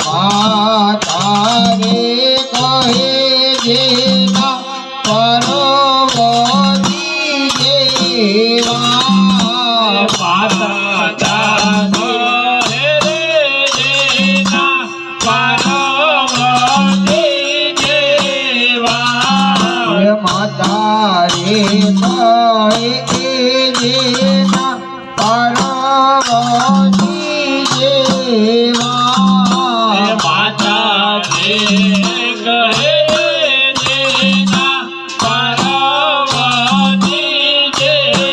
માતા રે કહે જેના પર્વતી જેવા માતા કહે જેના પર્વતી જેવા માતા રે કહે જેના પર્વતી જેવા માતા કહે જેના પર્વતી જેવા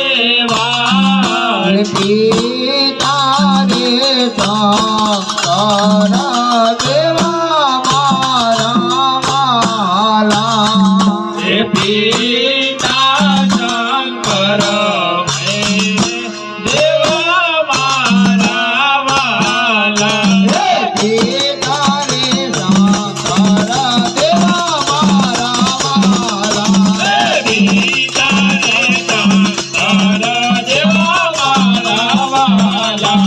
પિતા રે શંકર દેવા મારા વાલા પિતા શંકર દેવા મારા વાલા પિતા રે શંકર દેવા મારા વાલા પિતા રે શંકર દેવા મારા વાલા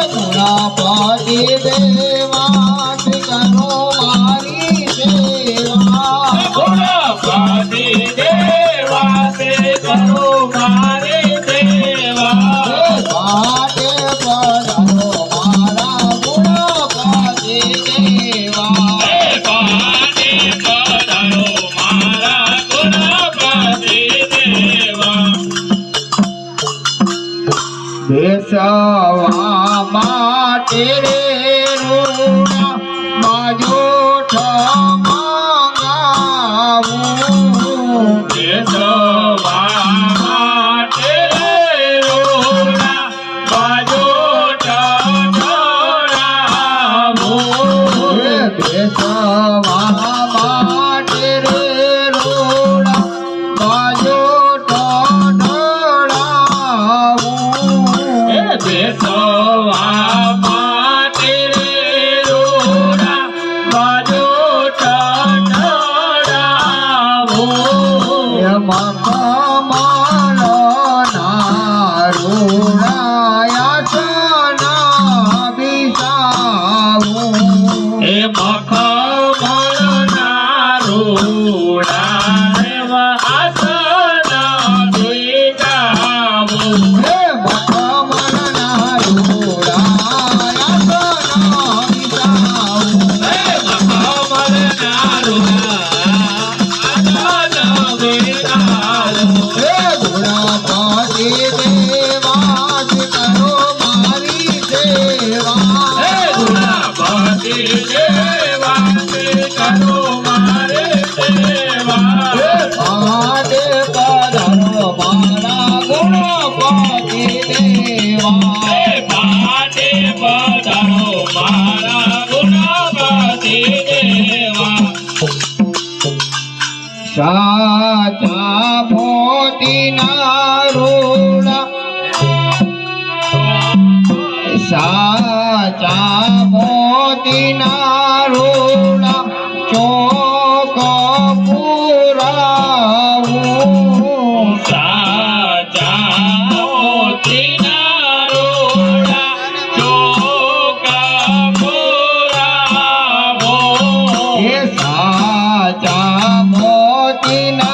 ગુણાપતિ દેવા કરો મારી સેવા ગુણપતિ દેવા તે કરો મારી સેવા પાટે પધારો મારા ગુણાપતિ દેવા પાટે પધારો મારા ગુણપતિ દેવા બેસવા માટે રે રૂડા બાજુ ઠમાગાવું બેસવા માટે રોડા બાજુ ઠઠરાવું બેસવા માટે રે રૂડા બાજુ ઠઠરાવું બેસવા માટે રોડા બાજુ ઠઠરાવું મખમલના રૂડાયા છના બિસાવું એ મખમલના રોડા એવા આસન બીજાવું હે મખમલના રૂડાયા છના બિસાવું એ મખમલના રોડા આસન બીજાવું હે ગુણાપતિ દેવા કરો મારી સેવા હે ગુણાપતિ દેવા તે કરો મારે સેવા પાટે પધારો મારા ગુણાપતિ દેવા હે પાટે પધારો મારા ગુણપતિ દેવા સાચા મોતીના રૂડા સાચા મોતીના રૂડા ચો